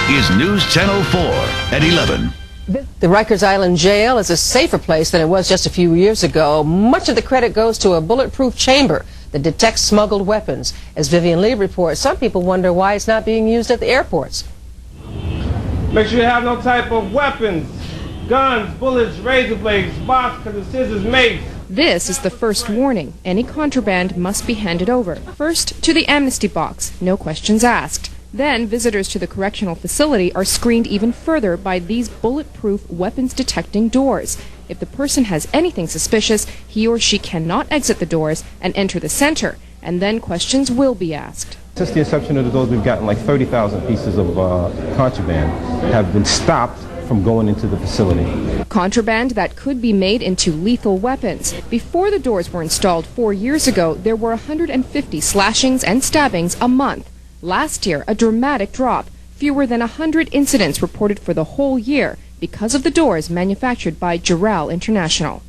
is News Channel 4 at 11. The Rikers Island jail is a safer place than it was just a few years ago. Much of the credit goes to a bulletproof chamber that detects smuggled weapons. As Vivian Lee reports, some people wonder why it's not being used at the airports. Make sure you have no type of weapons, guns, bullets, razor blades, box, cutters, scissors, mace. This is the first warning. Any contraband must be handed over. First, to the amnesty box, no questions asked. Then, visitors to the correctional facility are screened even further by these bulletproof weapons-detecting doors. If the person has anything suspicious, he or she cannot exit the doors and enter the center, and then questions will be asked. Since the inception of the doors, we've gotten like 30,000 pieces of contraband have been stopped from going into the facility. Contraband that could be made into lethal weapons. Before the doors were installed 4 years ago, there were 150 slashings and stabbings a month. Last year, a dramatic drop. Fewer than 100 incidents reported for the whole year because of the doors manufactured by Giral International.